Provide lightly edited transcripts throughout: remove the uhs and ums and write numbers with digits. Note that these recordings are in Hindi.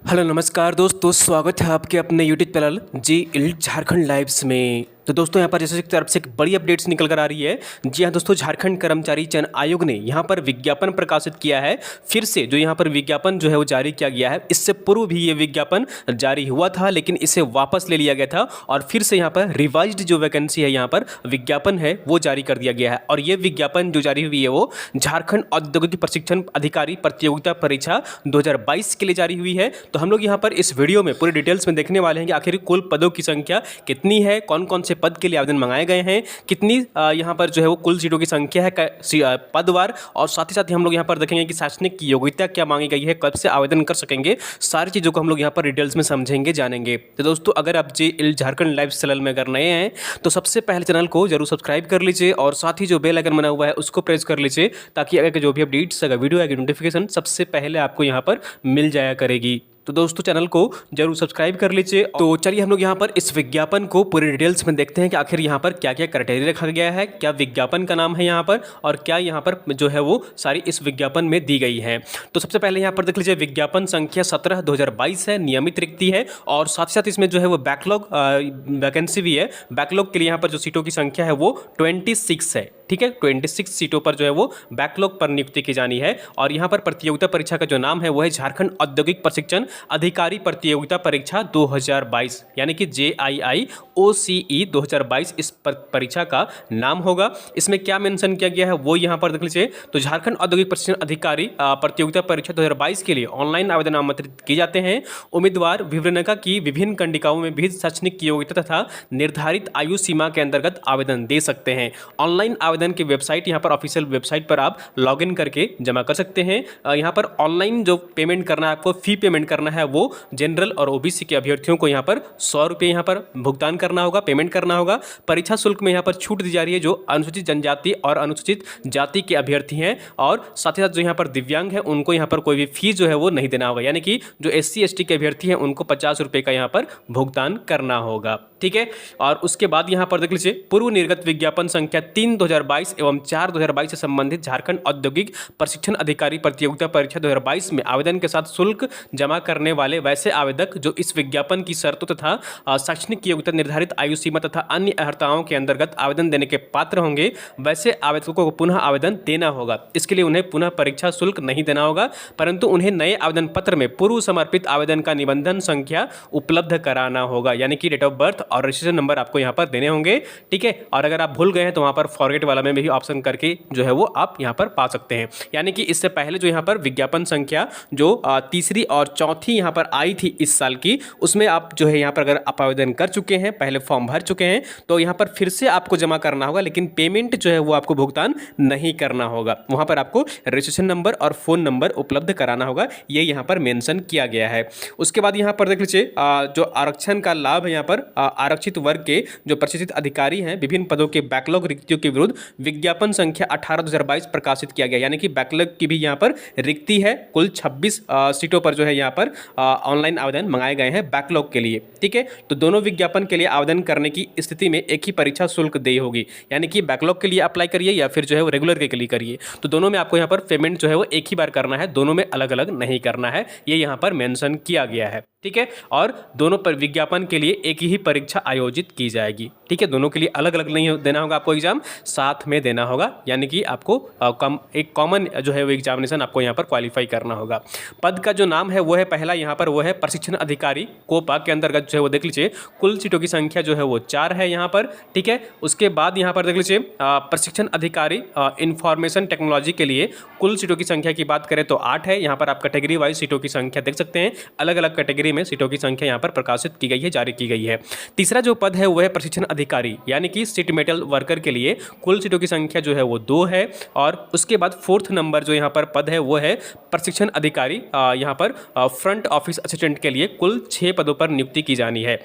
हेलो नमस्कार दोस्तों, स्वागत है आपके अपने यूट्यूब चैनल जी इल झारखंड लाइव्स में। तो दोस्तों यहाँ पर जैसे की तरफ से एक बड़ी अपडेट्स निकल कर आ रही है। जी हाँ दोस्तों, झारखंड कर्मचारी चयन आयोग ने यहाँ पर विज्ञापन प्रकाशित किया है। फिर से जो यहाँ पर विज्ञापन जो है वो जारी किया गया है। इससे पूर्व भी ये विज्ञापन जारी हुआ था, लेकिन इसे वापस ले लिया गया था और फिर से यहाँ पर रिवाइज्ड जो वैकेंसी है, यहाँ पर विज्ञापन है वो जारी कर दिया गया है। और ये विज्ञापन जो जारी हुई है वो झारखंड औद्योगिक प्रशिक्षण अधिकारी प्रतियोगिता परीक्षा 2022 के लिए जारी हुई है। तो हम लोग यहाँ पर इस वीडियो में पूरी डिटेल्स में देखने वाले हैं कि आखिर कुल पदों की संख्या कितनी है, कौन कौन से पद के लिए आवेदन मंगाए गए हैं, कितनी यहाँ पर जो है वो कुल सीटों की संख्या है पदवार, और साथ ही हम लोग यहाँ पर देखेंगे कि शैक्षणिक योग्यता क्या मांगी गई है, कब से आवेदन कर सकेंगे। सारी चीज़ों को हम लोग यहाँ पर डिटेल्स में समझेंगे, जानेंगे। तो दोस्तों अगर आप जी इल झारखंड लाइव चैनल में अगर नए हैं तो सबसे पहले चैनल को जरूर सब्सक्राइब कर लीजिए और साथ ही जो बेल आइकन बना हुआ है उसको प्रेस कर लीजिए, ताकि अगर जो भी अपडेट्स अगर वीडियो आएगी नोटिफिकेशन सबसे पहले आपको यहाँ पर मिल जाया करेगी। तो दोस्तों चैनल को जरूर सब्सक्राइब कर लीजिए। तो चलिए हम लोग यहाँ पर इस विज्ञापन को पूरे डिटेल्स में देखते हैं कि आखिर यहाँ पर क्या क्या क्राइटेरिया रखा गया है, क्या विज्ञापन का नाम है यहाँ पर, और क्या यहाँ पर जो है वो सारी इस विज्ञापन में दी गई है। तो सबसे पहले यहाँ पर देख लीजिए, विज्ञापन संख्या 17/2022 है, नियमित रिक्ति है, और साथ ही साथ इसमें जो है वो बैकलॉग वैकेंसी भी है। बैकलॉग के लिए यहाँ पर जो सीटों की संख्या है वो 26 है। ठीक है, 26 सीटों पर जो है वो बैकलॉग पर नियुक्ति की जानी है। और यहाँ पर प्रतियोगिता परीक्षा का जो नाम है वो है झारखंड औद्योगिक प्रशिक्षण अधिकारी प्रतियोगिता परीक्षा 2022, यानी कि JIIOCE 2022 इस परीक्षा का नाम होगा। इसमें क्या मेंशन किया गया है वो यहाँ पर देख लीजिए। तो झारखंड औद्योगिक प्रशिक्षण अधिकारी प्रतियोगिता परीक्षा 2022 के लिए ऑनलाइन आवेदन आमंत्रित किए जाते हैं। उम्मीदवार विवरणिका की विभिन्न कंडिकाओं में भी शैक्षणिक योग्यता तथा निर्धारित आयु सीमा के अंतर्गत आवेदन दे सकते हैं। ऑनलाइन आवेदन की वेबसाइट यहाँ पर ऑफिशियल वेबसाइट पर आप लॉगिन करके जमा कर सकते हैं। यहाँ पर ऑनलाइन जो पेमेंट करना है, आपको फी पेमेंट करना है, वो जनरल और ओबीसी के अभ्यर्थियों को यहाँ पर 100 रुपये यहाँ पर भुगतान करना होगा, पेमेंट करना होगा। परीक्षा शुल्क में यहाँ पर छूट दी जा रही है जो अनुसूचित जनजाति और अनुसूचित जाति के अभ्यर्थी हैं, और साथ ही साथ जो यहाँ पर दिव्यांग है उनको यहाँ पर कोई भी फीस जो है वो नहीं देना होगा, यानी कि जो SC ST के अभ्यर्थी हैं उनको 50 रुपये का यहाँ पर भुगतान करना होगा। ठीक है, और उसके बाद यहाँ पर देख लीजिए, पूर्व निर्गत विज्ञापन संख्या 3/2022 एवं 4/2022 से संबंधित झारखंड औद्योगिक प्रशिक्षण अधिकारी प्रतियोगिता परीक्षा 2022 में आवेदन के साथ शुल्क जमा करने वाले वैसे आवेदक जो इस विज्ञापन की शर्तों तथा शैक्षणिक योग्यता निर्धारित आयु सीमा तथा अन्य अर्हताओं के अंतर्गत आवेदन देने के पात्र होंगे, वैसे आवेदकों को पुनः आवेदन देना होगा। इसके लिए उन्हें पुनः परीक्षा शुल्क नहीं देना होगा, परंतु उन्हें नए आवेदन पत्र में पूर्व समर्पित आवेदन का निबंधन संख्या उपलब्ध कराना होगा, यानी कि डेट ऑफ बर्थ और रजिस्ट्रेशन नंबर आपको यहाँ पर देने होंगे। ठीक है, और अगर आप भूल गए हैं तो वहाँ पर फॉरगेट वाला में भी ऑप्शन करके जो है वो आप यहाँ पर पा सकते हैं। यानी कि इससे पहले जो यहाँ पर विज्ञापन संख्या जो तीसरी और चौथी यहाँ पर आई थी इस साल की, उसमें आप जो है यहाँ पर अगर आप आवेदन कर चुके हैं, पहले फॉर्म भर चुके हैं, तो यहाँ पर फिर से आपको जमा करना होगा, लेकिन पेमेंट जो है वो आपको भुगतान नहीं करना होगा। वहाँ पर आपको रजिस्ट्रेशन नंबर और फ़ोन नंबर उपलब्ध कराना होगा, ये यहाँ पर मेंशन किया गया है। उसके बाद यहाँ पर देख लीजिए, जो आरक्षण का लाभ है, यहाँ पर आरक्षित वर्ग के जो प्रशिक्षित अधिकारी हैं विभिन्न पदों के बैकलॉग रिक्तियों के विरुद्ध विज्ञापन संख्या 18/2022 प्रकाशित किया गया, यानी कि बैकलॉग की भी यहाँ पर रिक्ति है। कुल 26 सीटों पर जो है यहाँ पर ऑनलाइन आवेदन मंगाए गए हैं बैकलॉग के लिए। ठीक है, तो दोनों विज्ञापन के लिए आवेदन करने की स्थिति में एक ही परीक्षा शुल्क देय होगी, यानी कि बैकलॉग के लिए अप्लाई करिए या फिर जो है वो रेगुलर के लिए करिए, तो दोनों में आपको यहाँ पर पेमेंट जो है वो एक ही बार करना है, दोनों में अलग अलग नहीं करना है, ये यहाँ पर मेंशन किया गया है। ठीक है, और दोनों पर विज्ञापन के लिए एक ही परीक्षा आयोजित की जाएगी। ठीक है, दोनों के लिए अलग अलग नहीं देना होगा, आपको एग्जाम साथ में देना होगा, यानी कि आपको एक कॉमन जो है वो एग्जामिनेशन आपको यहाँ पर क्वालिफाई करना होगा। पद का जो नाम है वो है, पहला यहाँ पर वो है प्रशिक्षण अधिकारी कोपा के अंतर्गत जो है वो देख लीजिए, कुल सीटों की संख्या जो है वो 4 है यहाँ पर। ठीक है, उसके बाद यहाँ पर देख लीजिए, प्रशिक्षण अधिकारी इंफॉर्मेशन टेक्नोलॉजी के लिए कुल सीटों की संख्या की बात करें तो 8 है। यहाँ पर आप कैटेगरी वाइज सीटों की संख्या देख सकते हैं, अलग अलग कैटेगरी में सीटों की संख्या यहाँ पर प्रकाशित की गई है, जारी की गई है। तीसरा जो पद है वो है प्रशिक्षण अधिकारी, यानी कि सीट मेटल वर्कर के लिए कुल सीटों की संख्या जो है वो 2 है। और उसके बाद 4th नंबर जो यहाँ पर पद है वो है प्रशिक्षण अधिकारी यहाँ पर फ्रंट ऑफिस असिस्टेंट के लिए कुल 6 पदों पर नियुक्ति की जानी है।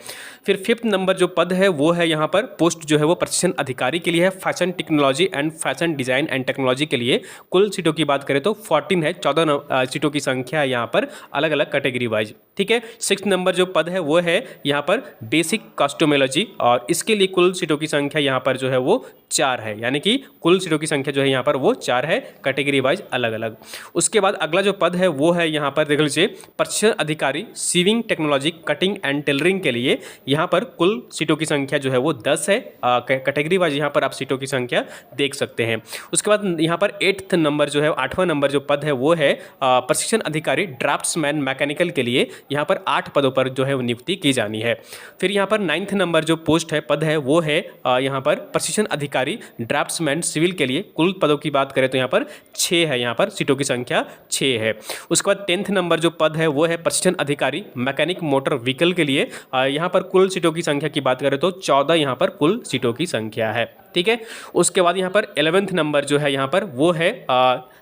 फिर 5th नंबर जो पद है वो है यहाँ पर पोस्ट जो है वो प्रशिक्षण अधिकारी के लिए है, fashion technology and fashion design and technology के लिए कुल सीटों की बात करें तो 14 है, 14 सीटों की संख्या है यहाँ पर अलग अलग कैटेगरी वाइज। ठीक है। 6 नंबर जो पद है वो है यहाँ पर बेसिक कॉस्टोमोलॉजी, और इसके लिए कुल सीटों की संख्या यहाँ पर जो है वो 4 है, यानी कि कुल सीटों की संख्या जो है यहाँ पर वो 4 है, कैटेगरी वाइज अलग अलग। उसके बाद अगला जो पद है वो है यहाँ पर देख लीजिए प्रशिक्षण अधिकारी sewing technology cutting and tailoring के लिए। यहाँ पर कुल सीटों की संख्या जो है वो 10 है, कैटेगरी वाइज यहाँ पर आप सीटों की संख्या देख सकते हैं। उसके बाद यहाँ पर 8th नंबर जो है 8वां नंबर जो पद है वो है प्रशिक्षण अधिकारी ड्राफ्ट्समैन मैकेनिकल के लिए। यहाँ पर 8 पदों पर जो है वो नियुक्ति की जानी है। फिर यहाँ पर 9th नंबर जो पोस्ट है पद है वो है यहाँ पर प्रशिक्षण अधिकारी ड्राफ्ट्समैन सिविल के लिए। कुल पदों की बात करें तो यहाँ पर 6 है, यहाँ पर सीटों की संख्या 6 है। उसके बाद 10th नंबर जो पद है वो है प्रशिक्षण अधिकारी मैकेनिक मोटर व्हीकल के लिए। यहाँ पर कुल सीटों की संख्या की बात करें तो 14 यहाँ पर कुल सीटों की संख्या है, ठीक है। उसके बाद यहाँ पर 11th नंबर जो है यहाँ पर वो है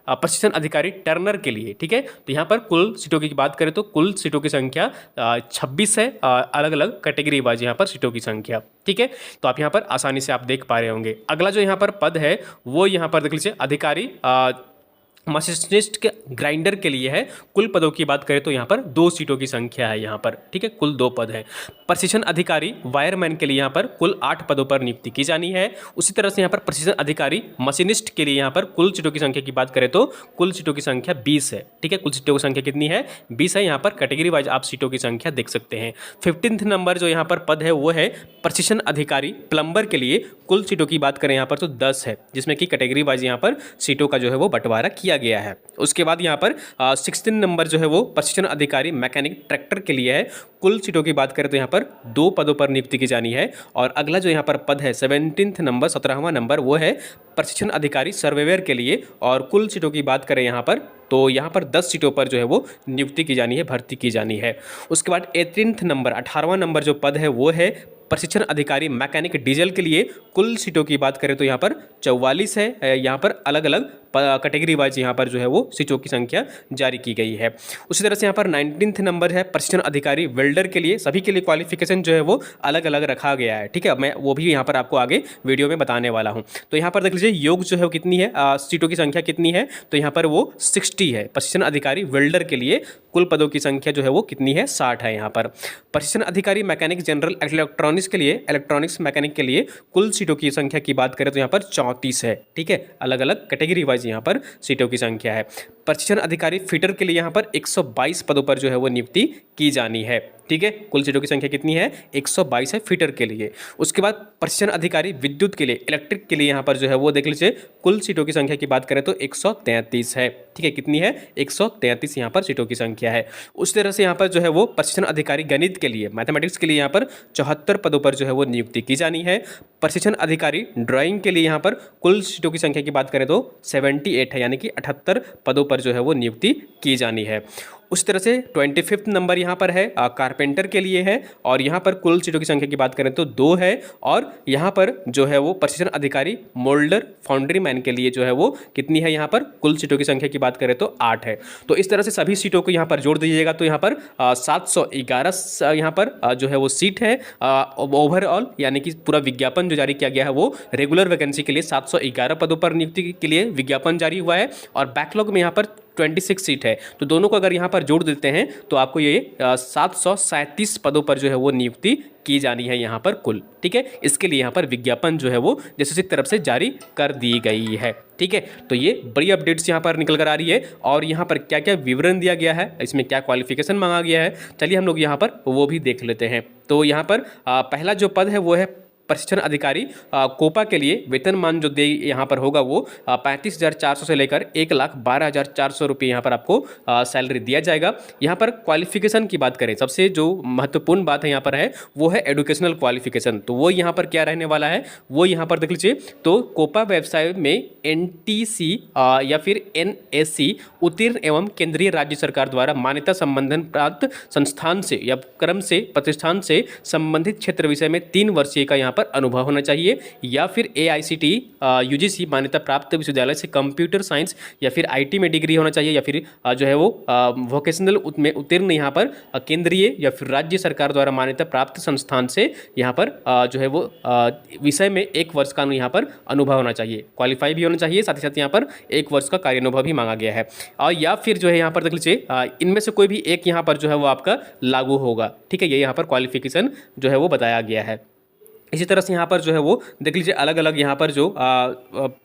प्रशिक्षण अधिकारी टर्नर के लिए, ठीक है। तो यहाँ पर कुल सीटों की बात करें तो कुल सीटों की संख्या 26 है, अलग अलग कैटेगरी वाइज यहाँ पर सीटों की संख्या, ठीक है। तो आप यहाँ पर आसानी से आप देख पा रहे होंगे। अगला जो यहाँ पर पद है वो यहाँ पर देख लीजिए अधिकारी मशीनिस्ट के ग्राइंडर के लिए है। कुल पदों की बात करें तो यहाँ पर 2 सीटों की संख्या है यहाँ पर, ठीक है, कुल 2 पद है। प्रशिक्षण अधिकारी वायरमैन के लिए यहाँ पर कुल 8 पदों पर नियुक्ति की जानी है। उसी तरह से यहाँ पर प्रशिक्षण अधिकारी मशीनिस्ट के लिए यहाँ पर कुल सीटों की संख्या की बात करें तो कुल सीटों की संख्या 20 है, ठीक है। कुल सीटों की संख्या कितनी है? 20 है। यहाँ पर कैटेगरी वाइज आप सीटों की संख्या देख सकते हैं। 15th नंबर जो यहाँ पर पद है वो है प्रशिक्षण अधिकारी प्लम्बर के लिए। कुल सीटों की बात करें यहाँ पर तो 10 है, जिसमें कि कैटेगरी वाइज यहाँ पर सीटों का जो है वो बंटवारा किया गया है। उसके बाद यहाँ पर 16 नंबर जो है वो प्रशिक्षण अधिकारी मैकेनिक ट्रैक्टर के लिए है। कुल सीटों की बात करें तो यहाँ पर 2 पदों पर नियुक्ति की जानी है। और अगला जो यहाँ पर पद है 17th नंबर 17वां नंबर वो है प्रशिक्षण अधिकारी सर्वेयर के लिए। और कुल सीटों की बात करें यहाँ पर तो यहाँ पर 10 सीटों पर जो है वो नियुक्ति की जानी है, भर्ती की जानी है। उसके बाद 18th नंबर 18वां नंबर जो पद है वो है प्रशिक्षण अधिकारी मैकेनिक डीजल के लिए। कुल सीटों की बात करें तो यहाँ पर 44 है। यहाँ पर अलग अलग कैटेगरी वाइज यहाँ पर जो है वो सीटों की संख्या जारी की गई है। उसी तरह से यहाँ पर 19th नंबर है प्रशिक्षण अधिकारी वेल्डर के लिए। सभी के लिए क्वालिफिकेशन जो है वो अलग अलग रखा गया है, ठीक है। मैं वो भी यहाँ पर आपको आगे वीडियो में बताने वाला हूँ। तो यहाँ पर देख लीजिए योग जो है वो कितनी है, सीटों की संख्या कितनी है, तो यहाँ पर वो 60 है प्रशिक्षण अधिकारी वेल्डर के लिए। कुल पदों की संख्या जो है वो कितनी है, 60 है। यहाँ पर प्रशिक्षण अधिकारी मैकेनिक जनरल इलेक्ट्रॉनिक्स के लिए, इलेक्ट्रॉनिक्स मैकेनिक के लिए कुल सीटों की संख्या की बात करें तो यहाँ पर 34 है, ठीक है। अलग अलग कैटेगरी वाइज यहाँ पर सीटों की संख्या है। प्रशिक्षण अधिकारी फिटर के लिए यहाँ पर 122 पदों पर जो है वो नियुक्ति की जानी है, ठीक है। कुल सीटों की संख्या कितनी है, 122 है फिटर के लिए। उसके बाद प्रशिक्षण अधिकारी विद्युत के लिए, इलेक्ट्रिक के लिए यहाँ पर जो है वो देख लीजिए कुल सीटों की संख्या की बात करें तो 133 है, ठीक है। कितनी है, 133 यहाँ पर सीटों की संख्या है। उस तरह से यहाँ पर जो है वो प्रशिक्षण अधिकारी गणित के लिए, मैथमेटिक्स के लिए यहाँ पर 74 पदों पर जो है वो नियुक्ति की जानी है। प्रशिक्षण अधिकारी ड्राइंग के लिए यहाँ पर कुल सीटों की संख्या की बात करें तो 78 है, यानी कि 78 पदों पर जो है वो नियुक्ति की जानी है। उस तरह से 25th नंबर यहाँ पर है कारपेंटर के लिए है। और यहाँ पर कुल सीटों की संख्या की बात करें तो 2 है। और यहाँ पर जो है वो प्रशिक्षण अधिकारी मोल्डर फाउंड्री मैन के लिए जो है वो कितनी है, यहाँ पर कुल सीटों की संख्या की बात करें तो 8 है। तो इस तरह से सभी सीटों को यहाँ पर जोड़ दीजिएगा तो यहाँ पर 711 यहाँ पर जो है वो सीट है ओवरऑल, यानी कि पूरा विज्ञापन जो जारी किया गया है वो रेगुलर वैकेंसी के लिए 711 पदों पर नियुक्ति के लिए विज्ञापन जारी हुआ है। और बैकलॉग में यहाँ पर 26 सीट है। तो दोनों को अगर यहाँ पर जोड़ देते हैं तो आपको ये 737 पदों पर जो है वो नियुक्ति की जानी है यहाँ पर कुल, ठीक है। इसके लिए यहाँ पर विज्ञापन जो है वो जैसे तरफ से जारी कर दी गई है, ठीक है। तो ये बड़ी अपडेट्स यहाँ पर निकल कर आ रही है। और यहाँ पर क्या क्या विवरण दिया गया है, इसमें क्या क्वालिफिकेशन मांगा गया है, चलिए हम लोग यहाँ पर वो भी देख लेते हैं। तो यहाँ पर पहला जो पद है वो है प्रशिक्षण अधिकारी कोपा के लिए। वेतनमान जो दे यहाँ पर होगा वो 35,400 से लेकर 1,12,400 रुपये यहाँ पर आपको सैलरी दिया जाएगा। यहाँ पर क्वालिफिकेशन की बात करें, सबसे जो महत्वपूर्ण बात है यहाँ पर है वो है एजुकेशनल क्वालिफिकेशन। तो वो यहाँ पर क्या रहने वाला है, वो यहाँ पर देख लीजिए। तो कोपा व्यवसाय में NTC या फिर NSC उत्तीर्ण एवं केंद्रीय राज्य सरकार द्वारा मान्यता संबंधन प्राप्त संस्थान से या क्रम से प्रतिष्ठान से संबंधित क्षेत्र विषय में 3 वर्षीय का यहाँ पर अनुभव होना चाहिए, या फिर AICTE UGC मान्यता प्राप्त विश्वविद्यालय से कंप्यूटर साइंस या फिर IT में डिग्री होना चाहिए, या फिर जो है वो वोकेशनल में उत्तीर्ण यहाँ पर केंद्रीय या फिर राज्य सरकार द्वारा मान्यता प्राप्त संस्थान से यहाँ पर जो है वो विषय में 1 वर्ष का यहाँ पर अनुभव होना चाहिए, क्वालिफाई भी होना चाहिए। साथ ही साथ यहाँ पर 1 वर्ष का कार्य अनुभव भी मांगा गया है। और या फिर जो है यहाँ पर देख लीजिए इनमें से कोई भी एक यहाँ पर जो है वो आपका लागू होगा। ठीक है, ये यहाँ पर क्वालिफिकेशन जो है वो बताया गया है। इसी तरह से यहाँ पर जो है वो देख लीजिए अलग अलग यहाँ पर जो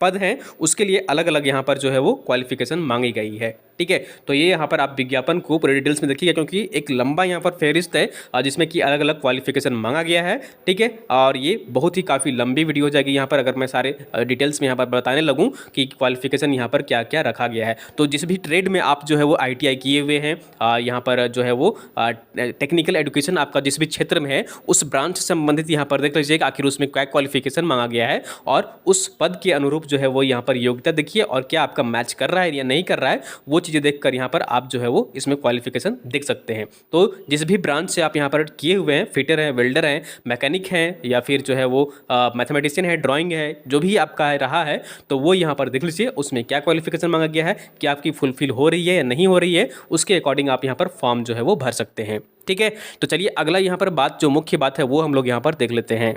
पद हैं उसके लिए अलग अलग यहाँ पर जो है वो क्वालिफिकेशन मांगी गई है। ठीक है, तो ये यहाँ पर आप विज्ञापन को पूरे डिटेल्स में देखिएगा, क्योंकि एक लंबा यहाँ पर फेहरिस्त है जिसमें कि अलग अलग क्वालिफिकेशन मांगा गया है। ठीक है, और ये बहुत ही काफ़ी लंबी वीडियो हो जाएगी यहाँ पर अगर मैं सारे डिटेल्स में यहाँ पर बताने लगूँ कि क्वालिफिकेशन यहाँ पर क्या क्या रखा गया है। तो जिस भी ट्रेड में आप जो है वो ITI किए हुए हैं, यहाँ पर जो है वो टेक्निकल एजुकेशन आपका जिस भी क्षेत्र में है उस ब्रांच से संबंधित यहाँ पर देख लीजिए आखिर उसमें क्या क्वालिफिकेशन मांगा गया है और उस पद के अनुरूप जो है वो यहाँ पर योग्यता देखिए और क्या आपका मैच कर रहा है या नहीं कर रहा है, वो चीज़ें देखकर यहाँ पर आप जो है वो इसमें क्वालिफिकेशन देख सकते हैं। तो जिस भी ब्रांच से आप यहाँ पर किए हुए हैं, फिटर हैं, वेल्डर हैं, मैकेनिक हैं, या फिर जो है वो मैथमेटिशियन है, ड्राइंग है, जो भी आपका रहा है, तो वो यहाँ पर देख लीजिए उसमें क्या क्वालिफिकेशन मांगा गया है, क्या आपकी फुलफिल हो रही है या नहीं हो रही है, उसके अकॉर्डिंग आप यहाँ पर फॉर्म जो है वो भर सकते हैं। ठीक है, तो चलिए अगला यहाँ पर बात जो मुख्य बात है वो हम लोग यहाँ पर देख लेते हैं।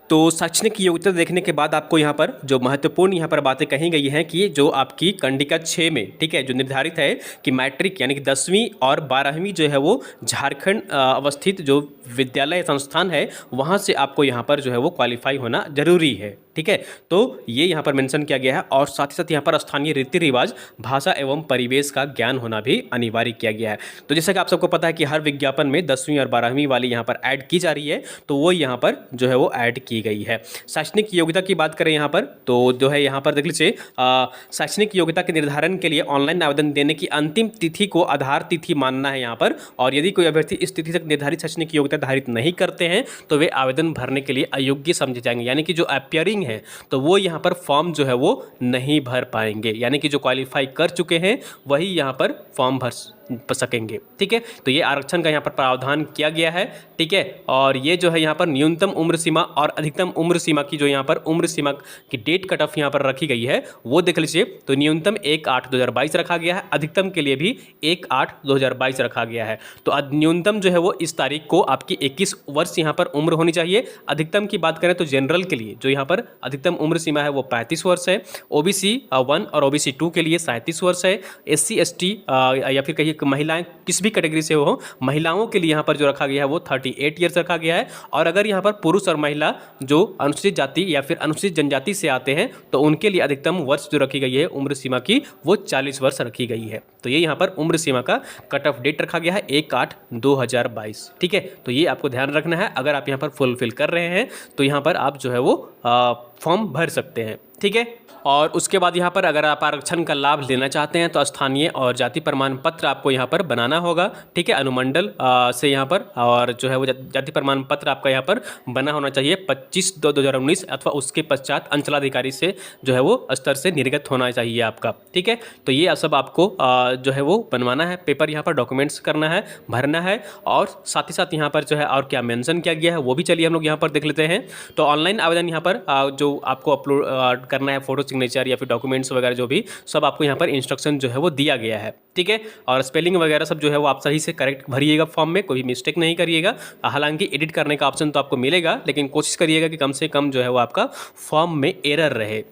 तो शैक्षणिक योग्यता देखने के बाद आपको यहाँ पर जो महत्वपूर्ण यहाँ पर बातें कही गई हैं कि जो आपकी कंडिका 6 में, ठीक है, जो निर्धारित है कि मैट्रिक यानी कि 10वीं और 12वीं जो है वो झारखंड अवस्थित जो विद्यालय संस्थान है वहाँ से आपको यहाँ पर जो है वो क्वालिफाई होना जरूरी है। ठीक है, तो ये यहाँ पर मेंशन किया गया है और साथ ही साथ यहाँ पर स्थानीय रीति रिवाज, भाषा एवं परिवेश का ज्ञान होना भी अनिवार्य किया गया है। तो जैसा कि आप सबको पता है कि हर विज्ञापन में 10वीं और 12वीं वाली यहाँ पर ऐड की जा रही है, तो वो यहाँ पर जो है वो ऐड की गई है। शैक्षणिक योग्यता की बात करें यहाँ पर तो जो है यहाँ पर देख लीजिए शैक्षणिक योग्यता के निर्धारण के लिए ऑनलाइन आवेदन देने की अंतिम तिथि को आधार तिथि मानना है यहाँ पर, और यदि कोई अभ्यर्थी इस तिथि तक निर्धारित शैक्षणिक योग्यता धारित नहीं करते हैं तो वे आवेदन भरने के लिए अयोग्य समझे जाएंगे, यानी कि जो अपियरिंग है तो वो यहाँ पर फॉर्म जो है वो नहीं भर पाएंगे, यानी कि जो क्वालिफाई कर चुके हैं वही यहाँ पर फॉर्म भर सकेंगे। ठीक है, तो ये आरक्षण का यहाँ पर प्रावधान किया गया है। ठीक है, और ये जो है यहाँ पर न्यूनतम उम्र सीमा और अधिकतम उम्र सीमा की जो यहाँ पर उम्र सीमा की डेट कट ऑफ यहाँ पर रखी गई है वो देख लीजिए। तो न्यूनतम 1/8/2022 रखा गया है, अधिकतम के लिए भी 1/8/2022 रखा गया है। तो न्यूनतम जो है वो इस तारीख को आपकी 21 वर्ष यहाँ पर उम्र होनी चाहिए। अधिकतम की बात करें तो जनरल के लिए जो यहाँ पर अधिकतम उम्र सीमा है वो 35 वर्ष है, OBC 1 और OBC 2 के लिए 37 वर्ष है, SC ST या फिर कहिए महिलाएं किस भी कैटेगरी से हो, महिलाओं के लिए यहाँ पर जो रखा गया है वो 38 ईयर्स रखा गया है। और अगर यहाँ पर पुरुष और महिला जो अनुसूचित जाति या फिर अनुसूचित जनजाति से आते हैं तो उनके लिए अधिकतम वर्ष जो रखी गई है उम्र सीमा की वो 40 वर्ष रखी गई है। तो ये यहाँ पर उम्र सीमा का कट ऑफ डेट रखा गया है 1/8/2022। ठीक है, तो ये आपको ध्यान रखना है। अगर आप यहाँ पर फुलफिल कर रहे हैं तो यहाँ पर आप जो है वो फॉर्म भर सकते हैं। ठीक है, और उसके बाद यहाँ पर अगर आप आरक्षण का लाभ लेना चाहते हैं तो स्थानीय और जाति प्रमाण पत्र आपको यहाँ पर बनाना होगा। ठीक है, अनुमंडल से यहाँ पर, और जो है वो जाति प्रमाण पत्र आपका यहाँ पर बना होना चाहिए 25/2/2019 अथवा उसके पश्चात अंचलाधिकारी से जो है वो स्तर से निर्गत होना चाहिए आपका। ठीक है, तो ये सब आपको जो है वो बनवाना है, पेपर यहाँ पर डॉक्यूमेंट्स करना है, भरना है, और साथ ही साथ यहाँ पर जो है और क्या मेंशन किया गया है वो भी चलिए हम लोग यहाँ पर देख लेते हैं। तो ऑनलाइन आवेदन यहाँ पर जो आपको अपलोड करना है, फोटो सिग्नेचर या फिर डॉक्यूमेंट्स वगैरह जो भी सब आपको यहाँ पर इंस्ट्रक्शन जो है वो दिया गया है। ठीक है, और स्पेलिंग वगैरह सब जो है वो आप सही से करेक्ट भरिएगा, फॉर्म में कोई मिस्टेक नहीं करिएगा। हालांकि एडिट करने का ऑप्शन तो आपको मिलेगा, लेकिन कोशिश करिएगा कि कम से कम जो है वो आपका फॉर्म में एरर रहे।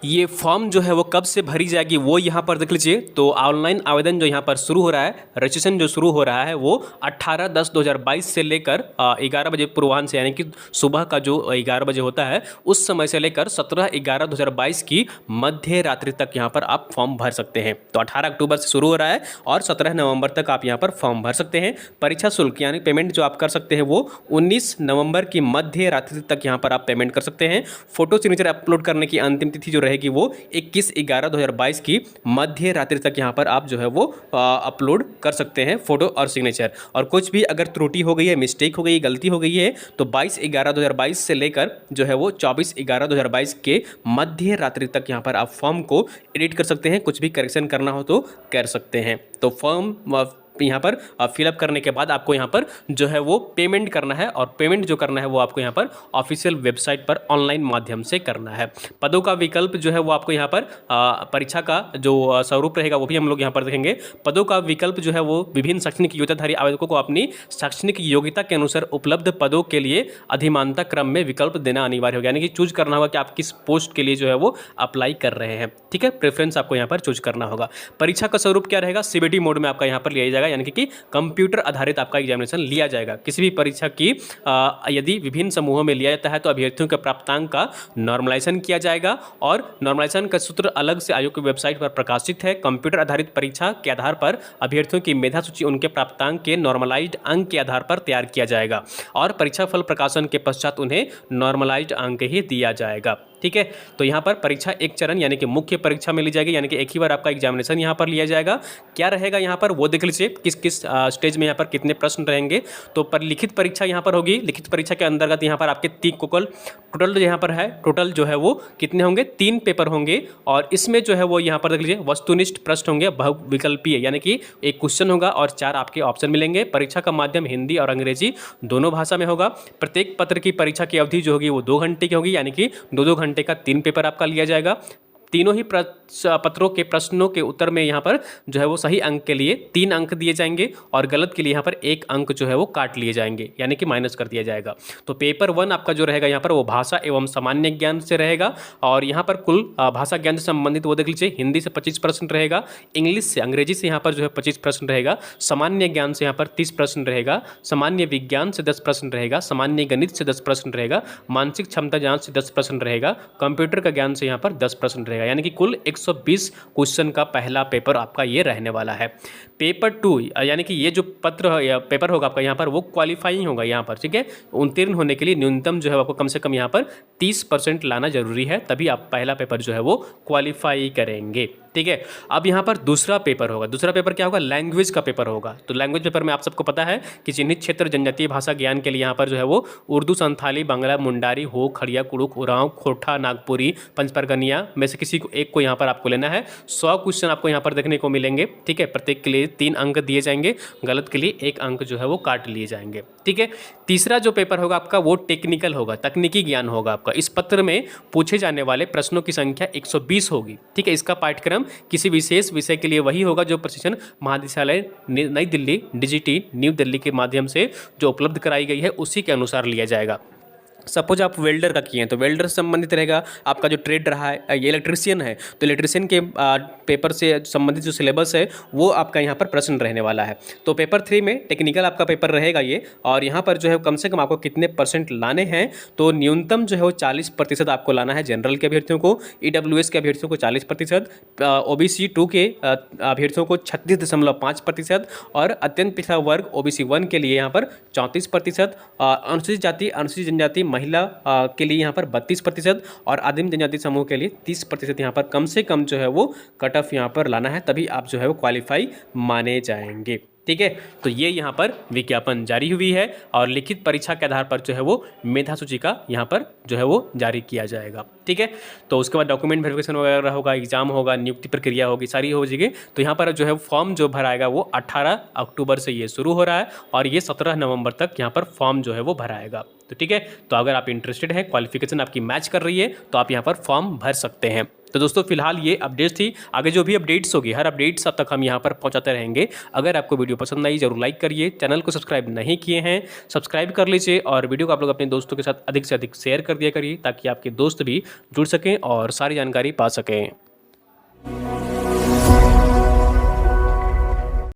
ये फॉर्म जो है वो कब से भरी जाएगी वो यहाँ पर देख लीजिए। तो ऑनलाइन आवेदन जो यहाँ पर शुरू हो रहा है, रजिस्ट्रेशन जो शुरू हो रहा है वो 18/10/2022 से लेकर 11 बजे पूर्वाह्न से, यानी कि सुबह का जो 11 बजे होता है उस समय से लेकर 17/11/2022 की मध्य रात्रि तक यहाँ पर आप फॉर्म भर सकते हैं। तो 18 अक्टूबर से शुरू हो रहा है और 17 नवंबर तक आप यहाँ पर फॉर्म भर सकते हैं। परीक्षा शुल्क यानी पेमेंट जो आप कर सकते हैं वो 19 नवंबर की मध्य रात्रि तक यहाँ पर आप पेमेंट कर सकते हैं। फोटो सिग्नेचर अपलोड करने की अंतिम तिथि जो रहेगी वो 21/11/2022 की मध्य रात्रि तक यहाँ पर आप जो है वो अपलोड कर सकते हैं फोटो और सिग्नेचर। और कुछ भी अगर त्रुटि हो गई है, मिस्टेक हो गई है, गलती हो गई है तो 22/11/2022 से लेकर जो है वो 24/11/2022 के मध्य रात्रि तक यहाँ पर आप फॉर्म को एडिट कर सकते हैं। कुछ भी करेक्शन करना हो तो कर सकते हैं। तो फॉर्म यहाँ पर फिलअप करने के बाद आपको यहाँ पर जो है वो पेमेंट करना है, और पेमेंट जो करना है वो आपको यहाँ पर ऑफिशियल वेबसाइट पर ऑनलाइन माध्यम से करना है। पदों का विकल्प जो है वो आपको यहाँ पर परीक्षा का जो स्वरूप रहेगा वो भी हम लोग यहाँ पर देखेंगे। पदों का विकल्प जो है वो विभिन्न शैक्षणिक योग्यताधारी आवेदकों को अपनी शैक्षणिक योग्यता के अनुसार उपलब्ध पदों के लिए अधिमानता क्रम में विकल्प देना अनिवार्य होगा, यानी कि चूज करना होगा कि आप किस पोस्ट के लिए जो है वो अप्लाई कर रहे हैं। ठीक है, प्रेफरेंस आपको यहाँ पर चूज करना होगा। परीक्षा का स्वरूप क्या रहेगा, सीबीटी मोड में आपका यहाँ पर लिया जाएगा, यानी कि कंप्यूटर आधारित आपका एग्जामिनेशन लिया जाएगा। किसी भी परीक्षा की यदि विभिन्न समूहों में लिया जाता है तो अभ्यर्थियों के प्राप्तांक का नॉर्मलाइजेशन किया जाएगा, और नॉर्मलाइजेशन का सूत्र अलग से आयोग की वेबसाइट पर प्रकाशित है। कंप्यूटर आधारित परीक्षा के आधार पर अभ्यर्थियों की मेधा सूची उनके प्राप्तांक के नॉर्मलाइज्ड अंक के आधार पर तैयार किया जाएगा, और परीक्षा फल प्रकाशन के पश्चात उन्हें नॉर्मलाइज्ड अंक ही दिया जाएगा। ठीक है, तो यहाँ पर परीक्षा एक चरण यानी कि मुख्य परीक्षा में ली जाएगी, यानी कि एक ही बार आपका एग्जामिनेशन यहाँ पर लिया जाएगा। क्या रहेगा यहाँ पर वो देख लीजिए, किस किस स्टेज में यहाँ पर कितने प्रश्न रहेंगे। तो पर लिखित परीक्षा यहाँ पर होगी। लिखित परीक्षा के अंतर्गत यहाँ पर आपके टोटल यहाँ पर है, टोटल जो है वो कितने होंगे, 3 पेपर होंगे, और इसमें जो है वो यहाँ पर देख लीजिए वस्तुनिष्ठ प्रश्न होंगे, बहुविकल्पीय, यानी कि एक क्वेश्चन होगा और 4 आपके ऑप्शन मिलेंगे। परीक्षा का माध्यम हिंदी और अंग्रेजी दोनों भाषा में होगा। प्रत्येक पत्र की परीक्षा की अवधि जो होगी वो 2 घंटे की होगी, यानी कि 2-2 घंटे का 3 पेपर आपका लिया जाएगा। तीनों ही पत्रों के प्रश्नों के उत्तर में यहाँ पर जो है वो सही अंक के लिए 3 अंक दिए जाएंगे, और गलत के लिए यहाँ पर 1 अंक जो है वो काट लिए जाएंगे, यानी कि माइनस कर दिया जाएगा। तो पेपर 1 आपका जो रहेगा यहाँ पर वो भाषा एवं सामान्य ज्ञान से रहेगा, और यहाँ पर कुल भाषा ज्ञान से संबंधित वो देख लीजिए, हिंदी से 25 प्रश्न रहेगा, इंग्लिश से अंग्रेजी से यहाँ पर जो है 25 प्रश्न रहेगा, सामान्य ज्ञान से यहाँ पर 30 प्रश्न रहेगा, सामान्य विज्ञान से 10 प्रश्न रहेगा, सामान्य गणित से 10 प्रश्न रहेगा, मानसिक क्षमता जांच से 10 प्रश्न रहेगा, कंप्यूटर का ज्ञान से यहाँ पर 10 प्रश्न रहेगा, यानी कि कुल 120 क्वेश्चन का पहला पेपर आपका ये रहने वाला है। पेपर 2 यानी कि ये जो पत्र या पेपर होगा आपका यहाँ पर वो क्वालिफाइंग होगा यहाँ पर। ठीक है, उत्तीर्ण होने के लिए न्यूनतम जो है आपको कम से कम यहाँ पर 30% लाना जरूरी है, तभी आप पहला पेपर जो है वो क्वालिफाई करेंगे। ठीक है, अब यहाँ पर दूसरा पेपर होगा। दूसरा पेपर क्या होगा, लैंग्वेज का पेपर होगा। तो लैंग्वेज पेपर में आप सबको पता है कि चिन्हित क्षेत्र जनजातीय भाषा ज्ञान के लिए यहाँ पर जो है वो उर्दू, संथाली, बांग्ला, मुंडारी, हो, खड़िया, कुड़ुक, उरांव, खोरठा, नागपुरी, पंचपरगनिया में से किसी को एक को यहाँ पर आपको लेना है। 100 क्वेश्चन आपको यहाँ पर देखने को मिलेंगे। ठीक है, प्रत्येक के लिए 3 अंक दिए जाएंगे, गलत के लिए 1 अंक जो है वो काट लिए जाएंगे। ठीक है, तीसरा जो पेपर होगा आपका वो टेक्निकल होगा, तकनीकी ज्ञान होगा आपका। इस पत्र में पूछे जाने वाले प्रश्नों की संख्या 120 होगी। ठीक है, इसका पाठ्यक्रम किसी विशेष विषय के लिए वही होगा जो प्रशिक्षण महाविद्यालय नई दिल्ली डीजीटी न्यू दिल्ली के माध्यम से जो उपलब्ध कराई गई है उसी के अनुसार लिया जाएगा। सपोज आप वेल्डर का किए हैं तो वेल्डर से संबंधित रहेगा। आपका जो ट्रेड रहा है, ये इलेक्ट्रिशियन है तो इलेक्ट्रिशियन के पेपर से संबंधित जो सिलेबस है वो आपका यहाँ पर प्रश्न रहने वाला है। तो पेपर 3 में टेक्निकल आपका पेपर रहेगा ये, और यहाँ पर जो है कम से कम आपको कितने % लाने हैं, तो न्यूनतम जो है वो 40% आपको लाना है जनरल के अभ्यर्थियों को, EWS के अभ्यर्थियों को 40%, OBC 2 के अभ्यर्थियों को 36.5%, और अत्यंत पिछड़ा वर्ग OBC 1 के लिए यहाँ पर 34%, अनुसूचित जाति, अनुसूचित जनजाति, महिला के लिए यहाँ पर 32%, और आदिम जनजाति समूह के लिए 30% यहाँ पर कम से कम जो है वो कट ऑफ यहाँ पर लाना है, तभी आप जो है वो क्वालिफाई माने जाएंगे। ठीक है, तो ये यहाँ पर विज्ञापन जारी हुई है, और लिखित परीक्षा के आधार पर जो है वो मेधा सूची का यहाँ पर जो है वो जारी किया जाएगा। ठीक है, तो उसके बाद डॉक्यूमेंट वेरिफिकेशन वगैरह होगा, एग्जाम होगा, नियुक्ति प्रक्रिया होगी, सारी हो जाएगी। तो यहाँ पर जो है फॉर्म जो भराएगा वो 18 अक्टूबर से ये शुरू हो रहा है, और ये 17 नवंबर तक यहाँ पर फॉर्म जो है वो भराएगा। तो ठीक है, तो अगर आप इंटरेस्टेड हैं, क्वालिफिकेशन आपकी मैच कर रही है, तो आप यहाँ पर फॉर्म भर सकते हैं। तो दोस्तों फिलहाल ये अपडेट्स थी। आगे जो भी अपडेट्स होगी, हर अपडेट्स अब तक हम यहाँ पर पहुँचाते रहेंगे। अगर आपको वीडियो पसंद आई जरूर लाइक करिए, चैनल को सब्सक्राइब नहीं किए हैं सब्सक्राइब कर लीजिए, और वीडियो को आप लोग अपने दोस्तों के साथ अधिक से अधिक शेयर कर दिया करिए, ताकि आपके दोस्त भी जुड़ सकें और सारी जानकारी पा सकें।